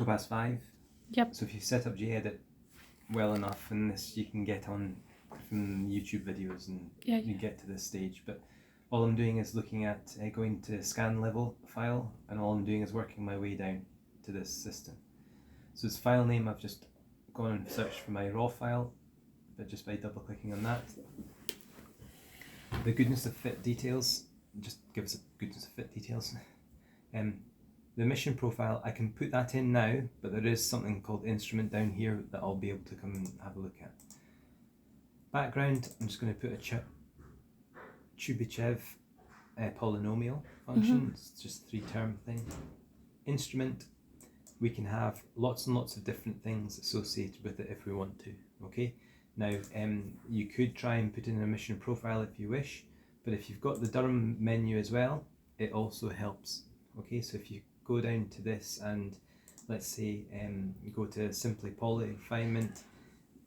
Topaz 5. Yep. So if you set up gedit well enough, and this you can get on from YouTube videos and you get to this stage, but all I'm doing is looking at going to scan level file, and all I'm doing is working my way down to this system. So its file name, I've just gone and searched for my raw file, but just by double clicking on that. The goodness of fit details, just give us a goodness of fit details. The mission profile, I can put that in now, but there is something called instrument down here that I'll be able to come and have a look at. Background, I'm just going to put a Chebyshev polynomial function. It's just a 3-term thing. Instrument, we can have lots and lots of different things associated with it if we want to. Okay. Now, you could try and put in a mission profile if you wish, but if you've got the Durham menu as well, it also helps. Okay, so if you go down to this and let's say you go to simply poly refinement,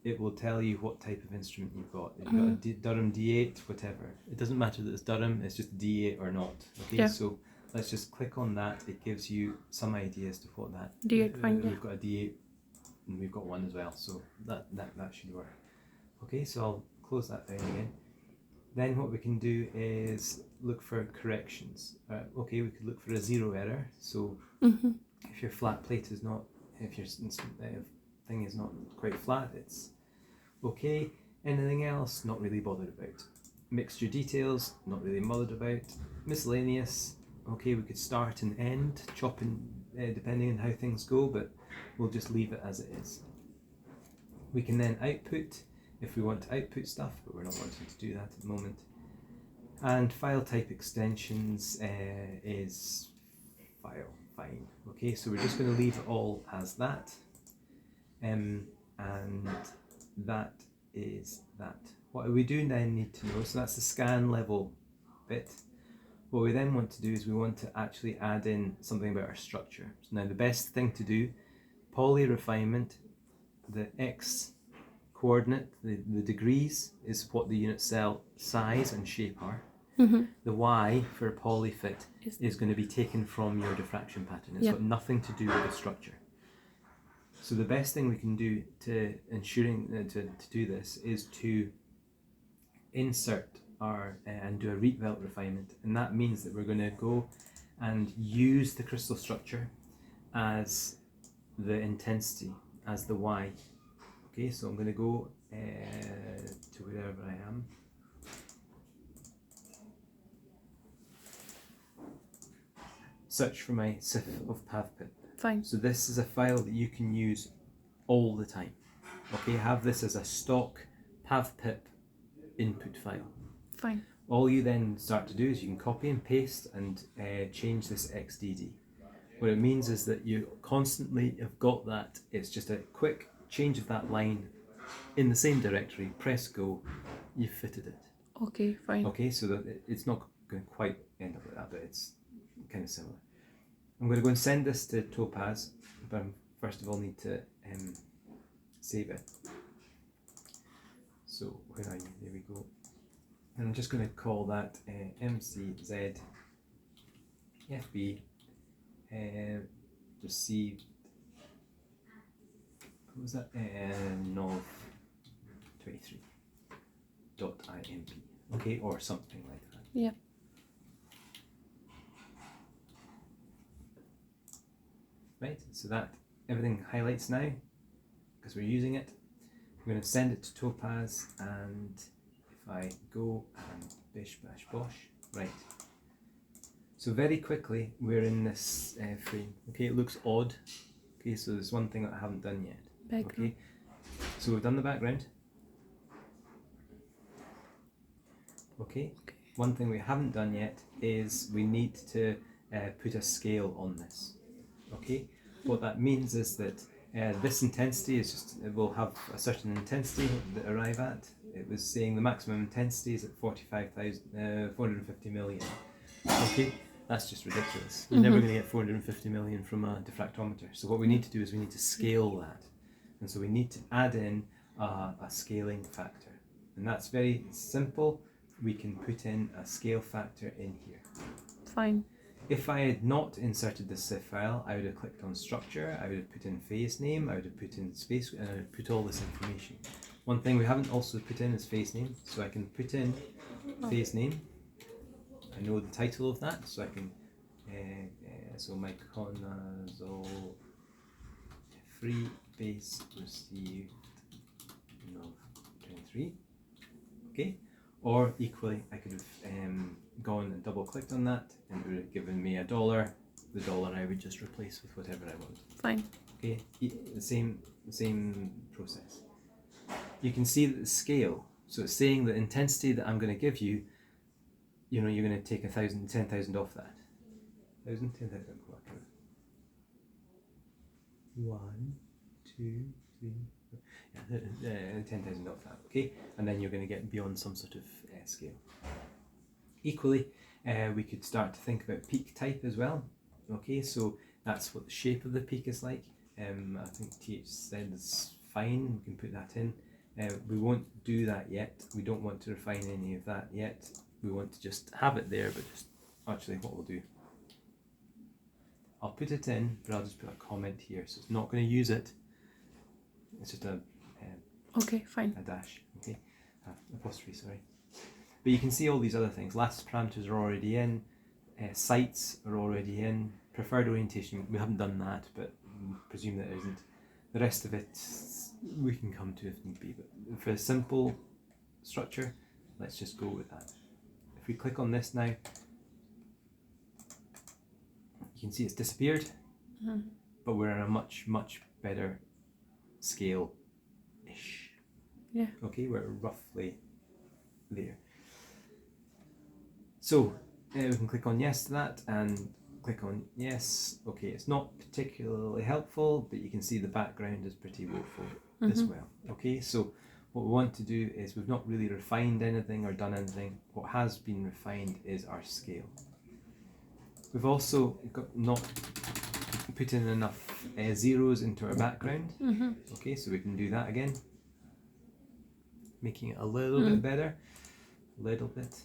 it will tell you what type of instrument you've got. If you've got a Durham D8, whatever. It doesn't matter that it's Durham, it's just D8 or not. Okay, so let's just click on that. It gives you some idea as to what that D8 finder. We've got a D8 and we've got one as well, so that should work. Okay, so I'll close that down again. Then what we can do is look for corrections. Okay, we could look for a 0 error. So if your flat plate is not, if your thing is not quite flat, it's okay. Anything else, not really bothered about. Mixture details, not really bothered about. Miscellaneous, okay, we could start and end, chopping depending on how things go, but we'll just leave it as it is. We can then output if we want to output stuff, but we're not wanting to do that at the moment. And file type extensions is file, fine. Okay, so we're just going to leave it all as that. And that is that. What we do then need to know, so that's the scan level bit. What we then want to do is we want to actually add in something about our structure. So now the best thing to do, poly refinement, the X coordinate, the degrees is what the unit cell size and shape are. The Y for polyfit is going to be taken from your diffraction pattern. It's got nothing to do with the structure. So the best thing we can do to ensuring to do this is to insert our and do a Rietveld refinement, and that means that we're going to go and use the crystal structure as the intensity, as the Y. Okay, so I'm going to go to wherever I am. Search for my SIF of PavPip. Fine. So this is a file that you can use all the time. Okay, have this as a stock PavPip input file. Fine. All you then start to do is you can copy and paste and change this XDD. What it means is that you constantly have got that. It's just a quick change of that line in the same directory, press go, you've fitted it. Okay, fine. Okay, so that it's not going to quite end up like that, but it's kind of similar. I'm going to go and send this to Topaz, but I first of all need to save it. So where are you? There we go. And I'm just going to call that MCZ FB received. What was that? Nov 23.imp. Okay, or something like that. Yeah. Right, so that everything highlights now because we're using it. I'm going to send it to Topaz, and if I go and bish bash bosh, right. So very quickly we're in this frame. Okay, it looks odd. Okay, so there's one thing that I haven't done yet. Background. Okay, so we've done the background. Okay, one thing we haven't done yet is we need to put a scale on this. Okay, what that means is that this intensity is just, it will have a certain intensity that arrive at. It was saying the maximum intensity is at 450 million. Okay, that's just ridiculous. You're never going to get 450 million from a diffractometer. So what we need to do is we need to scale that. And so we need to add in a scaling factor. And that's very simple. We can put in a scale factor in here. Fine. If I had not inserted the CIF file, I would have clicked on structure, I would have put in phase name, I would have put in space, and I would have put all this information. One thing we haven't also put in is phase name, so I can put in phase name. I know the title of that, so I can, so Myconazole free base received no 23. Okay, or equally, I could have gone and double clicked on that, and it would have given me $1. The dollar I would just replace with whatever I want. Fine. Okay, the same process. You can see that the scale, so it's saying the intensity that I'm going to give you, you know, you're going to take 1,000, 10,000 off that. 1,000, 10,000, 1, 2, 3, 4. Yeah, 10,000 off that, okay? And then you're going to get beyond some sort of scale. Equally, we could start to think about peak type as well. Okay, so that's what the shape of the peak is like. I think TH said it's fine, we can put that in. We won't do that yet. We don't want to refine any of that yet. We want to just have it there, but just actually what we'll do, I'll put it in, but I'll just put a comment here. So it's not going to use it. It's just a Okay, fine. a dash, okay, apostrophe, sorry. But you can see all these other things. Lattice parameters are already in, sites are already in, preferred orientation, we haven't done that, but presume that it isn't. The rest of it we can come to if need be, but for a simple structure, let's just go with that. If we click on this now, you can see it's disappeared, but we're in a much, much better scale-ish. Yeah. Okay, we're roughly there. So we can click on yes to that and click on yes. Okay, it's not particularly helpful, but you can see the background is pretty woeful as well. Okay, so what we want to do is, we've not really refined anything or done anything. What has been refined is our scale. We've also not put in enough zeros into our background. Okay, so we can do that again, making it a little bit better, a little bit,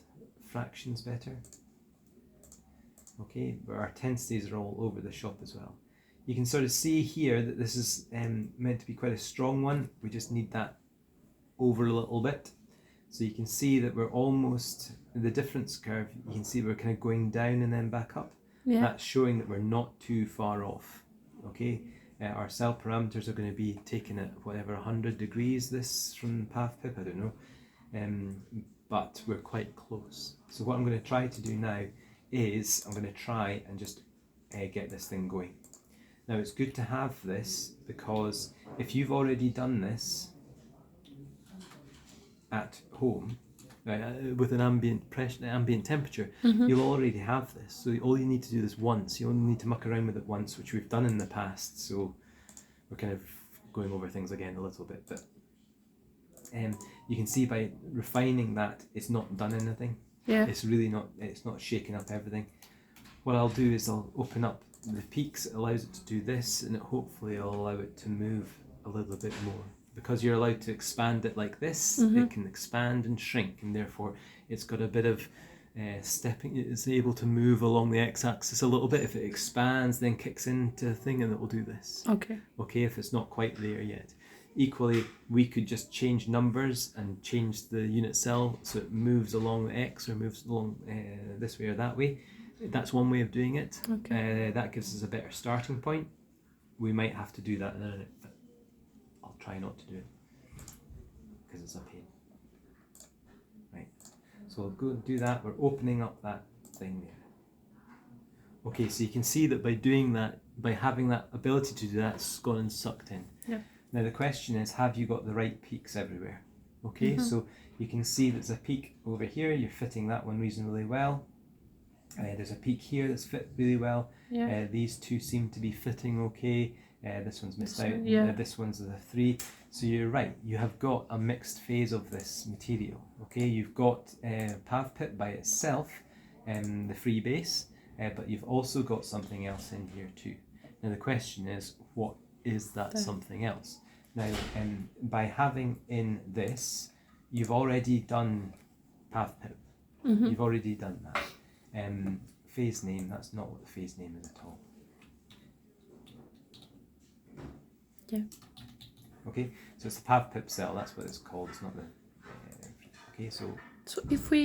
fractions better. Okay, but our intensities are all over the shop as well. You can sort of see here that this is meant to be quite a strong one. We just need that over a little bit. So you can see that we're almost, in the difference curve, you can see we're kind of going down and then back up. Yeah. That's showing that we're not too far off. Okay, our cell parameters are going to be taken at whatever 100 degrees this from PathPip, I don't know, but we're quite close. So what I'm going to try to do now is I'm going to try and just get this thing going. Now it's good to have this, because if you've already done this at home with an ambient pressure, ambient temperature, you'll already have this. So all you need to do this once. You only need to muck around with it once, which we've done in the past. So we're kind of going over things again a little bit, but you can see by refining that it's not done anything. Yeah. It's really not. It's not shaking up everything. What I'll do is I'll open up the peaks. It allows it to do this, and hopefully I'll allow it to move a little bit more. Because you're allowed to expand it like this, it can expand and shrink, and therefore it's got a bit of stepping. It's able to move along the x-axis a little bit. If it expands, then kicks into a thing, and it will do this. Okay. Okay, if it's not quite there yet. Equally, we could just change numbers and change the unit cell so it moves along the x or moves along this way or that way. That's one way of doing it. Okay. That gives us a better starting point. We might have to do that in a minute, but I'll try not to do it because it's a pain. Right, so we'll go and do that. We're opening up that thing there. Okay, so you can see that by doing that, by having that ability to do that, it's gone and sucked in. Yeah. Now the question is, have you got the right peaks everywhere? Okay, so you can see there's a peak over here, you're fitting that one reasonably well. There's a peak here that's fit really well. Yeah. These two seem to be fitting okay. This one's missed out. Yeah. This one's a 3. So you're right, you have got a mixed phase of this material. Okay, you've got PathPip by itself, the free base, but you've also got something else in here too. Now the question is, what is that something else? Now, by having in this, you've already done PathPip. You've already done that. phase name. That's not what the phase name is at all. Yeah. Okay, so it's the PavPip cell. That's what it's called. It's not the. Okay, so if we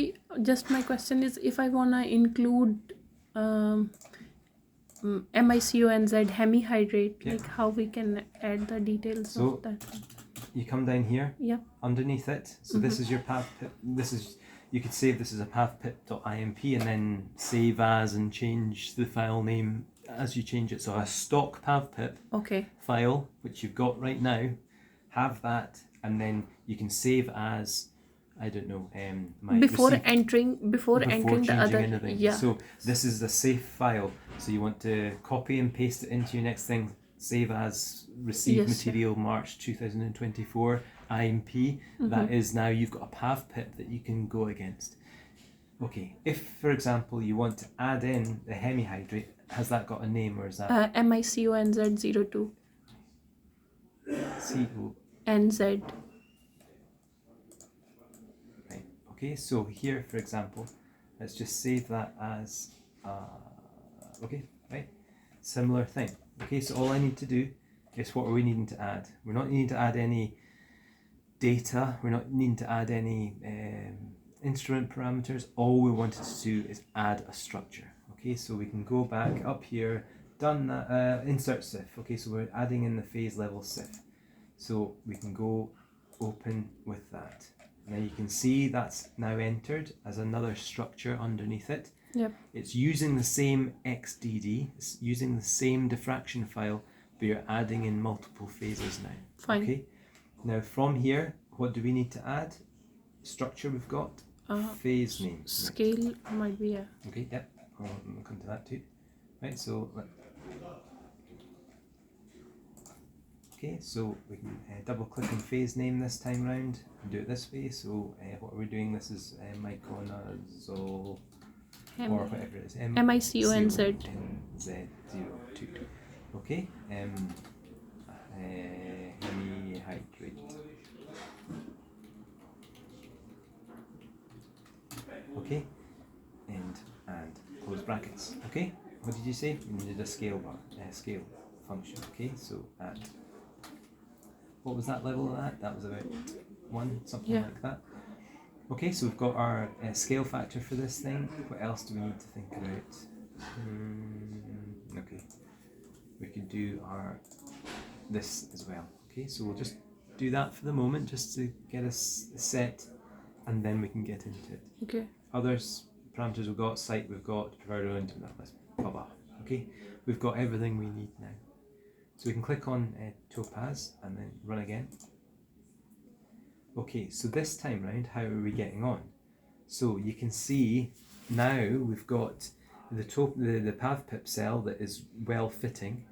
just my question is if I wanna include MiCONZ hemihydrate, Yeah. like how we can add the details So- of that. you come down here. Yeah. Underneath it. So this is your PavPip. This is, you could save this as a pavpip.imp and then save as and change the file name as you change it. So a stock pavpip Okay. file, which you've got right now, have that, and then you can save as, I don't know, my Before receipt- entering before the changing other. anything. Yeah. So this is the safe file. So you want to copy and paste it into your next thing. Save as received Yes, sir. material March 2024 IMP. That is now you've got a pavpip that you can go against. Okay, if for example you want to add in the hemihydrate, has that got a name or is that MiCONZ02 CO? NZ. Right. Okay, so here for example, let's just save that as okay, right? Similar thing. Okay, so all I need to do is what are we needing to add? We're not needing to add any data, we're not needing to add any instrument parameters. All we wanted to do is add a structure. Okay, so we can go back up here, done that, insert CIF. Okay, so we're adding in the phase level CIF. So we can go open with that. Now you can see that's now entered as another structure underneath it. Yep. It's using the same XDD, it's using the same diffraction file, but you're adding in multiple phases now. Fine. Okay. Now from here, what do we need to add? Structure we've got, phase name. Right. Scale might be Okay, yep, I'll come to that too. Right, so okay, so we can double click on phase name this time round and do it this way. So what we're doing, this is Myconazole or whatever it is. MiCONZ. Z02. Okay, hemihydrate. Okay, and close brackets. Okay, what did you say? You needed a scale bar, scale function. Okay, so at what was that level of that? That was about 1, something like that. Okay, so we've got our scale factor for this thing. What else do we need to think about? Okay, we could do our this as well. Okay, so we'll just do that for the moment, just to get us set, and then we can get into it. Okay. Others parameters we've got, site we've got, provider owned, blah blah. Okay, we've got everything we need now. So we can click on Topaz and then run again. Okay, so this time round, how are we getting on? So you can see now we've got the pavpip cell that is well fitting,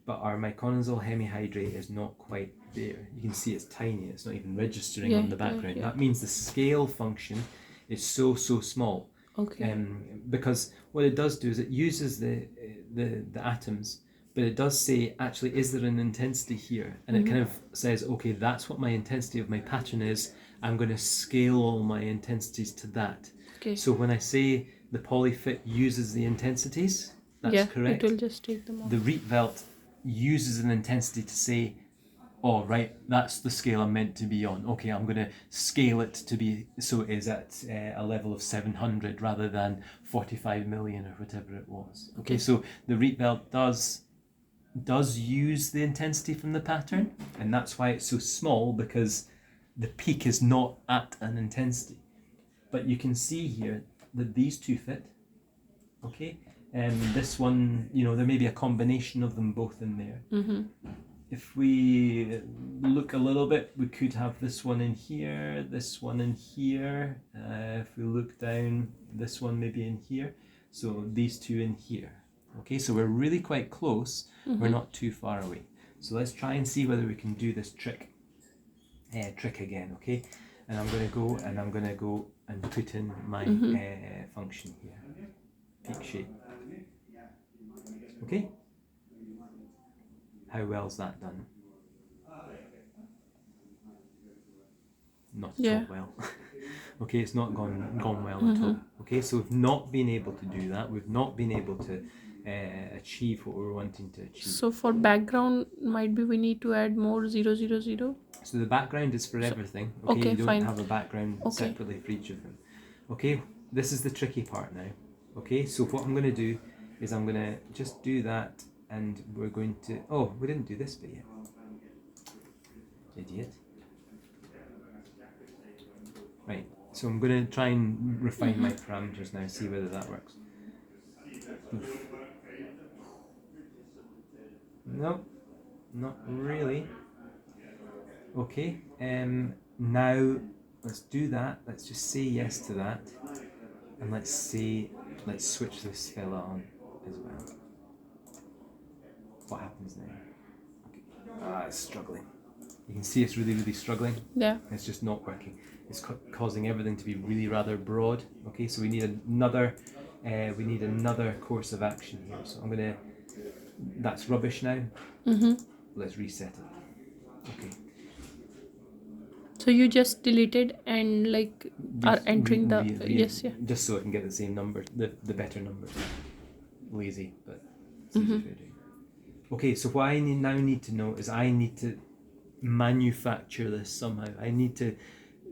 but our Myconazole hemihydrate is not quite there. You can see it's tiny, it's not even registering on the background. That means the scale function is so small. Okay. Because what it does do is it uses the atoms, but it does say, actually, is there an intensity here? And it kind of says, okay, that's what my intensity of my pattern is. I'm going to scale all my intensities to that. Okay. So when I say the polyfit uses the intensities, that's correct. It will just take them off. The Rietveld uses an intensity to say, oh, right, that's the scale I'm meant to be on. Okay, I'm going to scale it to be, so it is at a level of 700 rather than 45 million or whatever it was. Okay, so the Rietveld does use the intensity from the pattern, and that's why it's so small, because the peak is not at an intensity. But you can see here that these two fit. Okay, and this one, there may be a combination of them both in there. If we look a little bit, we could have this one in here, this one in here. If we look down, this one maybe in here. So these two in here. Okay, so we're really quite close. We're not too far away. So let's try and see whether we can do this trick again. Okay, and I'm going to go and put in my function here. Peak shape. Okay. How well is that done? not at Yeah. all well. Okay, it's not gone well at all. Okay, so we've not been able to do that. We've not been able to achieve what we're wanting to achieve. So for background, might be we need to add more 000. So the background is for everything. Okay, okay, you don't fine. have a background Okay. separately for each of them. Okay, this is the tricky part now. Okay, so what I'm going to do is I'm going to just do that, and we're going to. Oh, we didn't do this bit yet. Idiot. Right, so I'm going to try and refine my parameters now, see whether that works. Oof. No, not really. Okay, now let's do that. Let's just say yes to that, and let's switch this fella on as well. What happens now? Okay. It's struggling. You can see it's really struggling. Yeah. It's just not working. It's causing everything to be really rather broad. Okay, so we need another course of action here. So I'm gonna. That's rubbish now. Let's reset it. Okay. So you just deleted and like are entering the yes, yeah. Just so I can get the same number, the better numbers. Lazy, but it's easy to do. Okay, so what I now need to know is I need to manufacture this somehow. I need to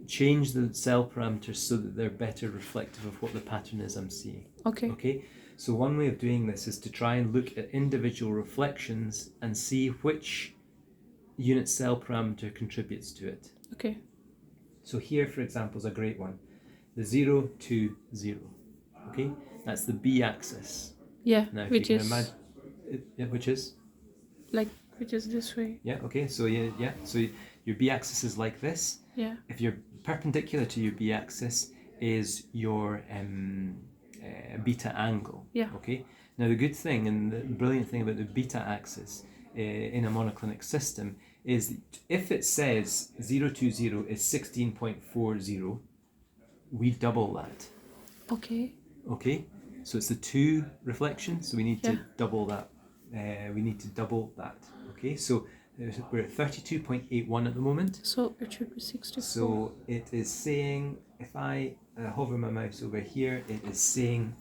change the cell parameters so that they're better reflective of what the pattern is I'm seeing. Okay. Okay, so one way of doing this is to try and look at individual reflections and see which unit cell parameter contributes to it. Okay. So here, for example, is a great one. The 0, 2, 0. Okay, that's the B-axis. Yeah, Now, if which you can is imagine, which is? like which is this way. Yeah, okay, so so your B-axis is like this. Yeah. If you're perpendicular to your B-axis is your beta angle. Yeah. Okay. Now the good thing and the brilliant thing about the beta axis in a monoclinic system is if it says 020 is 16.40, we double that. Okay. Okay. So it's the 2 reflections, so we need to Yeah. double that. Okay. So we're at 32.81 at the moment. So it should be 64. So it is saying, if I hover my mouse over here, it is saying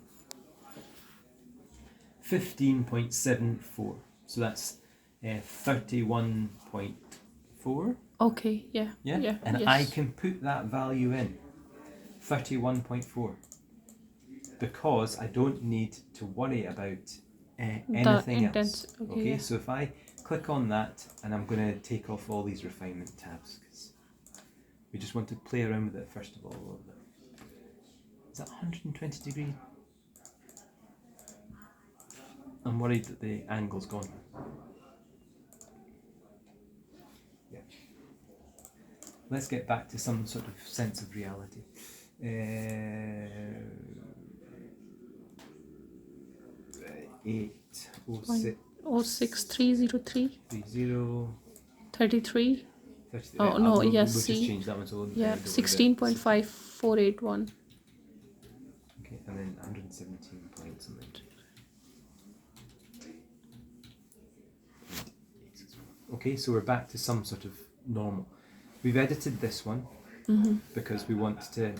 15.74. So that's 31.4. Okay, yeah. Yeah? Yeah. And yes. I can put that value in, 31.4. Because I don't need to worry about anything else. Okay, yeah. So if I click on that, and I'm going to take off all these refinement tabs, because we just want to play around with it first of all a little bit. Is that 120 degree? I'm worried that the angle's gone. Yeah. Let's get back to some sort of sense of reality. 806 06303 30 33. 33. Oh, no, we'll yes, just see. change that one. So Yeah, 16.5481. Okay, and then 117 point something. Okay, so we're back to some sort of normal. We've edited this one because we want to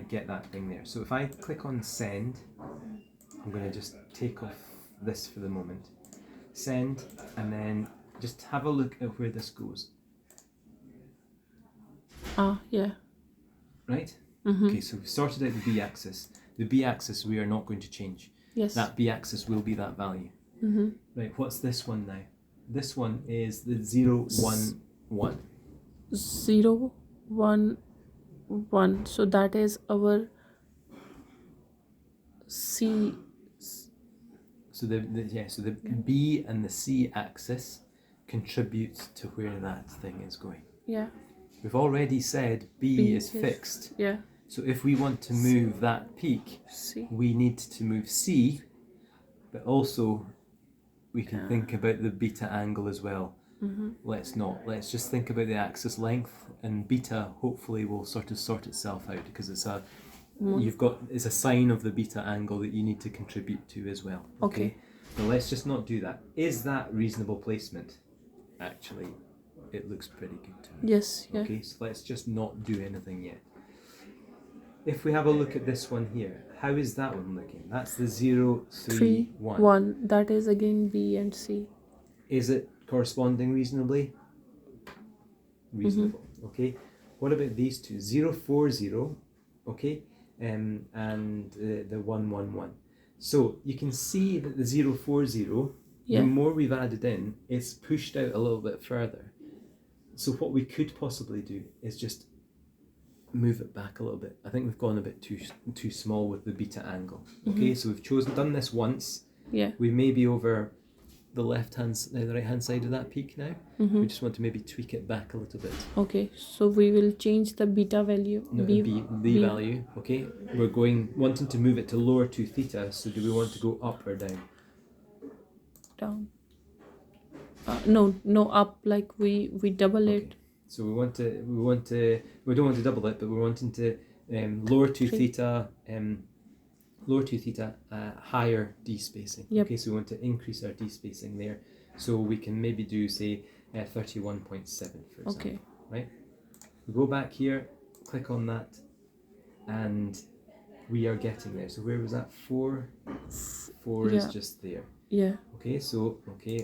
get that thing there. So if I click on send, I'm going to just take off this for the moment. Send, and then just have a look at where this goes. Yeah. Right? Okay, so we've sorted out the B-axis. The B-axis we are not going to change. Yes. That B-axis will be that value. Right, what's this one now? This one is the 0, 1, 1. 0, 1, 1. So that is our C. So the B and the C axis contributes to where that thing is going. Yeah. We've already said B is fixed. Yeah. So if we want to move that peak, C. we need to move C, but also we can think about the beta angle as well. Let's not. Let's just think about the axis length, and beta hopefully will sort itself out because it's a it's a sign of the beta angle that you need to contribute to as well. Okay. But let's just not do that. Is that reasonable placement? Actually, it looks pretty good to me. Yes, yeah. Okay, so let's just not do anything yet. If we have a look at this one here, how is that one looking? That's the 0, 3, 3, 1. 1. That is again B and C. Is it corresponding reasonably? Reasonable. Okay. What about these two? 0, 4, 0. Okay. And the 1, 1, 1. So you can see that the 0, 4, 0, Yeah. the more we've added in, it's pushed out a little bit further. So what we could possibly do is just move it back a little bit. I think we've gone a bit too small with the beta angle. Okay, so we've done this once. Yeah. We may be over the the right hand side of that peak now. We just want to maybe tweak it back a little bit. Okay, so we will change the beta value. No, B value. Okay, we're wanting to move it to lower 2 theta. So do we want to go up or down? Down. No, up. Like we double Okay. it. So we don't want to double it, but we're wanting to lower 2 theta, higher D spacing. Yep. Okay, so we want to increase our D spacing there. So we can maybe do, say, 31.7, for example. Okay. Right? We go back here, click on that, and we are getting there. So where was that? 4? 4 is Yeah. just there. Yeah. Okay,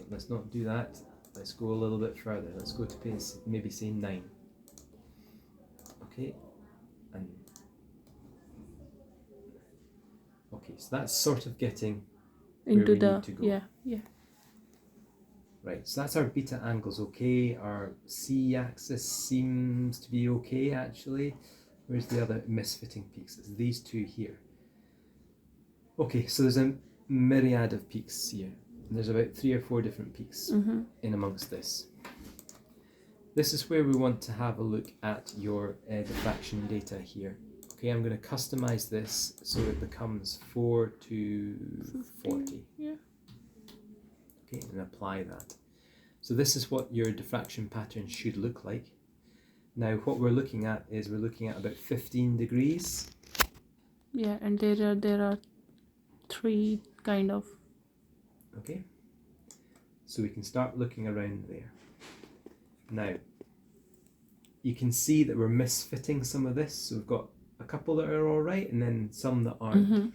let's not do that. Let's go a little bit further. Let's go to maybe say 9. Okay, and okay, so that's sort of getting Into where we the need to go. yeah. Right, so that's our beta angles. Okay, our C axis seems to be okay actually. Where's the other misfitting peaks? It's these two here. Okay, so there's a myriad of peaks here. There's about 3 or 4 different peaks in amongst this. This is where we want to have a look at your diffraction data here. Okay, I'm going to customize this so it becomes 4 to 40. Yeah. Okay, and apply that. So this is what your diffraction pattern should look like. Now what we're looking at is about 15 degrees. Yeah, and there are 3 kind of. Okay, so we can start looking around there. Now, you can see that we're misfitting some of this. So we've got a couple that are all right and then some that aren't.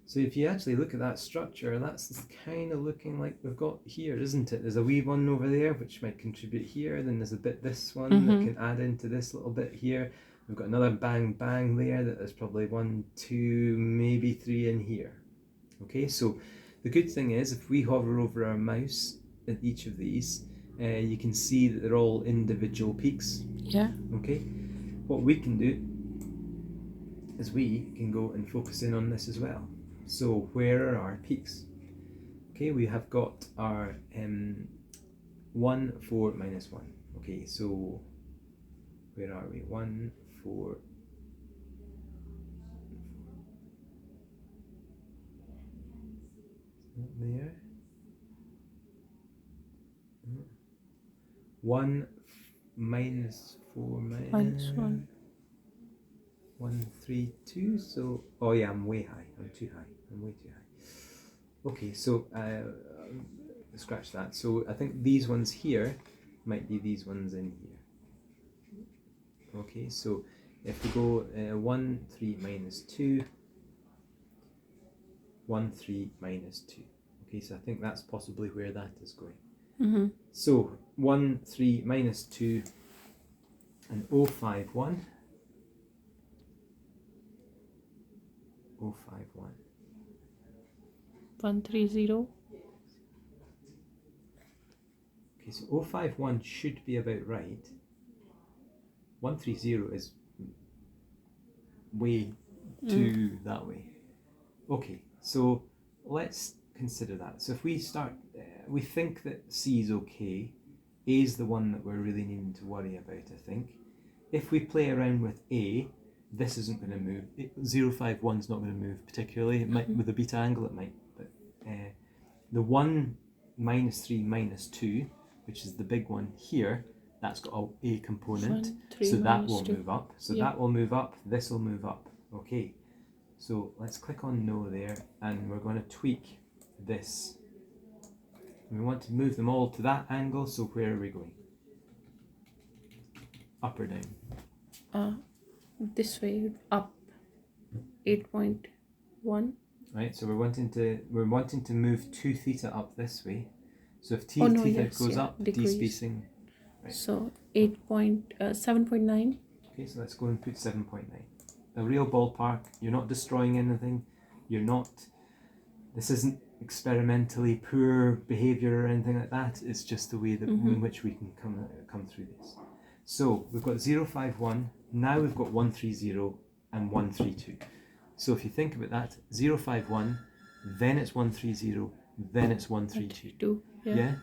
So if you actually look at that structure, that's kind of looking like we've got here, isn't it? There's a wee one over there which might contribute here. Then there's a bit this one that can add into this little bit here. We've got another bang bang there that there's probably 1, 2, maybe 3 in here. Okay, so the good thing is if we hover over our mouse at each of these, you can see that they're all individual peaks. Yeah. Okay, what we can do is we can go and focus in on this as well. So where are our peaks? Okay, we have got our 1, 4, minus 1. Okay, so where are we? 1, 4. There. 1 minus 4 Minus 1. 1, 3, 2. So, oh yeah, I'm way high. I'm too high. I'm way too high. Okay, so scratch that. So I think these ones here might be these ones in here. Okay, so if we go 1, 3, minus 2, 1, 3, minus 2. Okay, so I think that's possibly where that is going. So 1, 3, minus 2, and 0, 5, 1. 0, 5, 1. 130. Okay, so 0, 5, 1 should be about right. 130 is way too that way. Okay, so let's consider that. So if we start, we think that C is okay. A is the one that we're really needing to worry about, I think. If we play around with A, this isn't going to move. 0, 5, 1 is not going to move particularly. It might, with the beta angle it might, but the 1, minus 3, minus 2, which is the big one here, that's got a component, 1, 3, so that minus will 2. move up. So Yeah. that will move up, this will move up. Okay, so let's click on no there, and we're going to tweak this. We want to move them all to that angle, so where are we going? Up or down? This way up 8.1. Right, so we're wanting to move 2 theta up this way. So if Oh, no, theta yes, goes yeah, up, d decrease. spacing. Right. So 7.9. Okay, so let's go and put 7.9. A real ballpark. You're not destroying anything. You're not. This isn't experimentally poor behaviour or anything like that. It's just the way that in which we can come through this. So we've got 051. Now we've got 130 and 132. So if you think about that, 051, then it's 130, then it's 132. Yeah.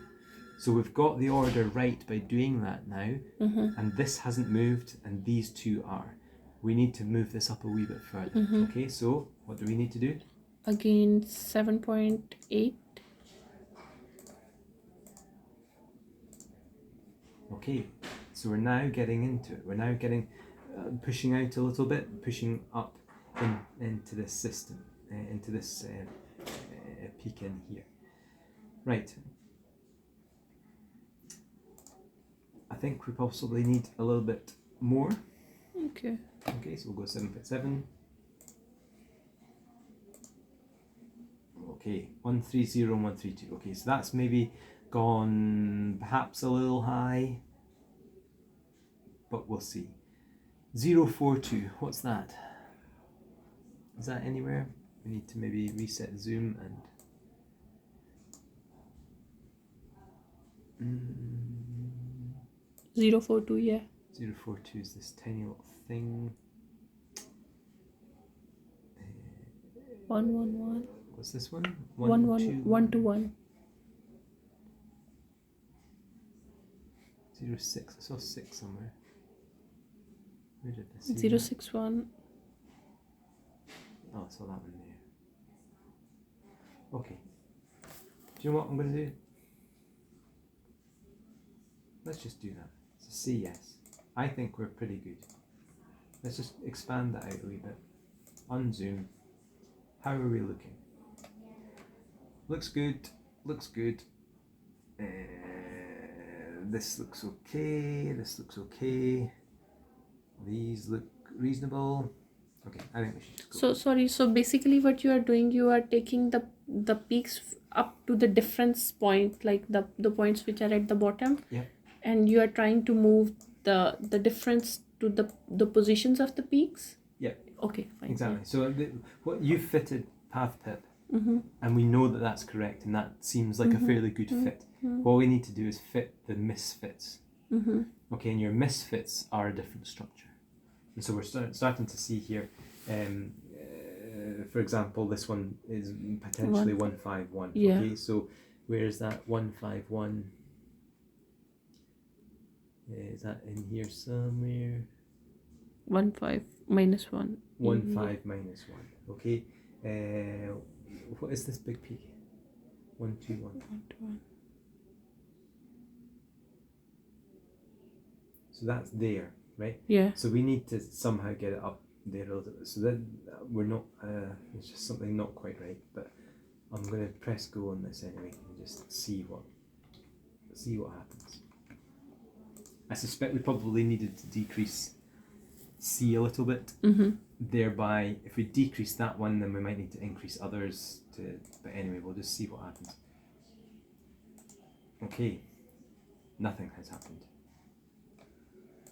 So we've got the order right by doing that now, and this hasn't moved, and these two are. We need to move this up a wee bit further. Okay, so what do we need to do? Again 7.8. Okay, so we're now getting into it. We're now getting pushing out a little bit, pushing up into this system, into this peak in here. Right. I think we possibly need a little bit more. Okay. Okay, so we'll go 7.7. Okay, 130 and 132. Okay, so that's maybe gone perhaps a little high, but we'll see. 042, what's that? Is that anywhere? We need to maybe reset zoom and 042, yeah. 042 is this tiny little thing. 111. What's this one? 121. 06. I saw 6 somewhere. Where did I see 061. Oh, I saw that one there. Okay. Do you know what I'm going to do? Let's just do that. So say yes. I think we're pretty good. Let's just expand that out a wee bit. Unzoom. How are we looking? Looks good. Looks good. This looks okay. This looks okay. These look reasonable. Okay, I think we should just go. So sorry. So basically, what you are doing, you are taking the peaks up to the difference point, like the points which are at the bottom. Yeah. And you are trying to move the difference to the positions of the peaks. Yeah. Okay, fine. Exactly. So what you fitted PathPip, and we know that that's correct, and that seems like a fairly good fit. What we need to do is fit the misfits. Okay, and your misfits are a different structure. And so we're starting to see here, for example, this one is potentially 151. Yeah. Okay, so where is that 151? Is that in here somewhere? 15 minus 1. 15 minus 1. Okay, what is this big peak? 121. 121. So that's there, right? Yeah. So we need to somehow get it up there a little bit. So then we're not, it's just something not quite right, but I'm going to press go on this anyway and just see what happens. I suspect we probably needed to decrease C a little bit. Thereby, if we decrease that one, then we might need to increase others. But anyway, we'll just see what happens. Okay, nothing has happened.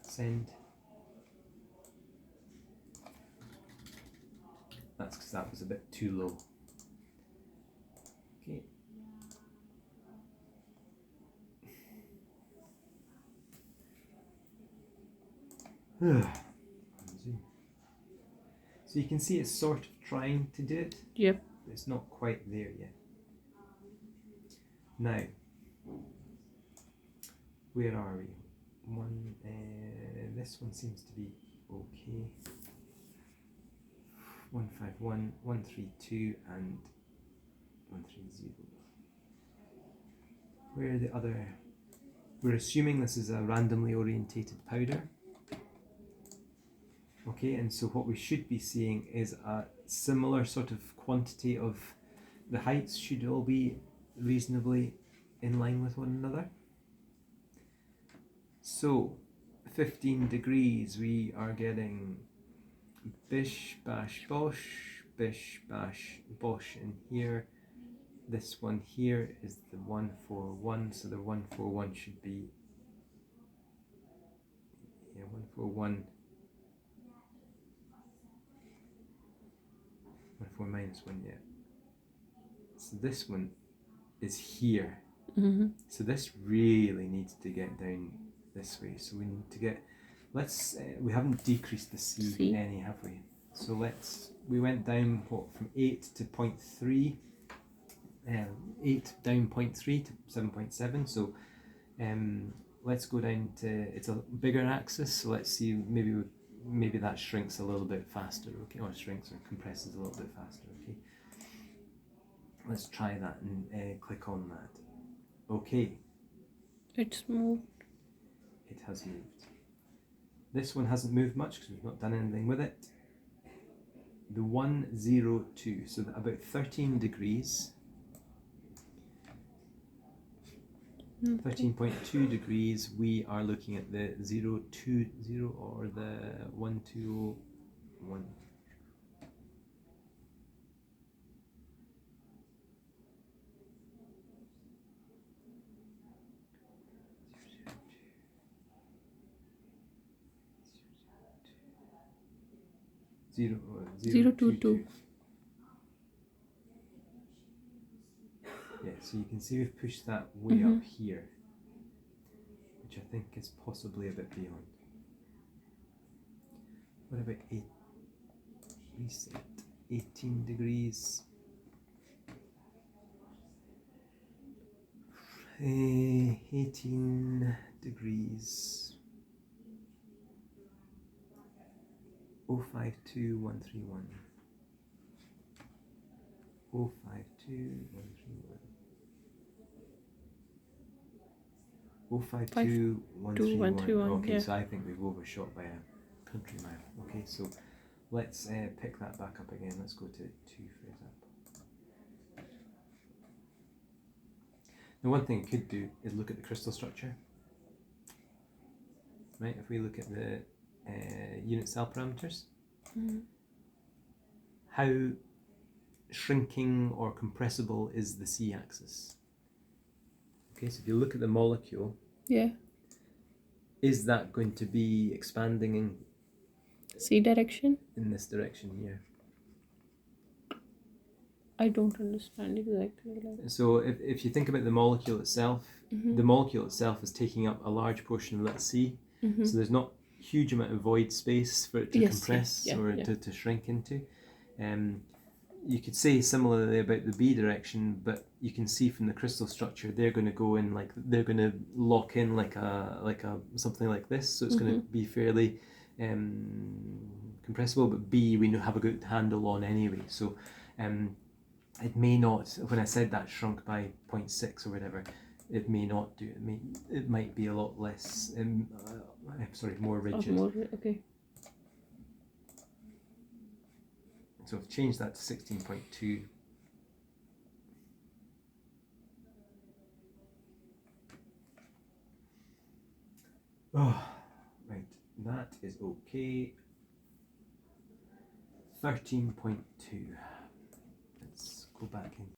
Send. That's because that was a bit too low. Okay. So you can see it's sort of trying to do it. Yep. But it's not quite there yet. Now, where are we? This one seems to be okay. 151, 132, and 130. Where are the other? We're assuming this is a randomly orientated powder. Okay, and so what we should be seeing is a similar sort of quantity of the heights should all be reasonably in line with one another. So 15 degrees, we are getting bish, bash, bosh, bish, bash, bosh in here. This one here is the 141, so the 141 should be, yeah, 141, 141 minus 1, yeah. So this one is here. So this really needs to get down this way. So we need to get, let's, we haven't decreased the C any, have we? So we went down from 8 to 0.3, 8 down 0.3 to 7.7. So let's go down to, it's a bigger axis. So let's see, maybe that shrinks a little bit faster, okay? Or shrinks or compresses a little bit faster, okay? Let's try that and click on that. Okay. It's moved. It has moved. This one hasn't moved much because we've not done anything with it. The 102, so about 13 degrees. 13.2 degrees, we are looking at the 020 or the 121. Zero 022. Yeah, so you can see we've pushed that way up here, which I think is possibly a bit beyond. What about reset 18 degrees? 18 degrees. 052131. 052131. 052131. Okay, yeah. so I think we've overshot by a country mile. Okay, so let's pick that back up again. Let's go to 2, for example. Now, one thing I could do is look at the crystal structure. Right, if we look at the unit cell parameters, how shrinking or compressible is the C-axis? Okay, so if you look at the molecule, is that going to be expanding in C direction? In this direction here. I don't understand exactly. So if you think about the molecule itself, the molecule itself is taking up a large portion of that C, so there's not huge amount of void space for it to compress or to shrink into. You could say similarly about the B direction, but you can see from the crystal structure they're going to go in like they're going to lock in like a something like this. So it's going to be fairly compressible. But B we have a good handle on anyway. So it may not. When I said that shrunk by 0.6 or whatever, it may not do. It might be a lot less. More rigid. Okay. So I've changed that to 16.2. Oh, right, that is okay. 13.2. Let's go back in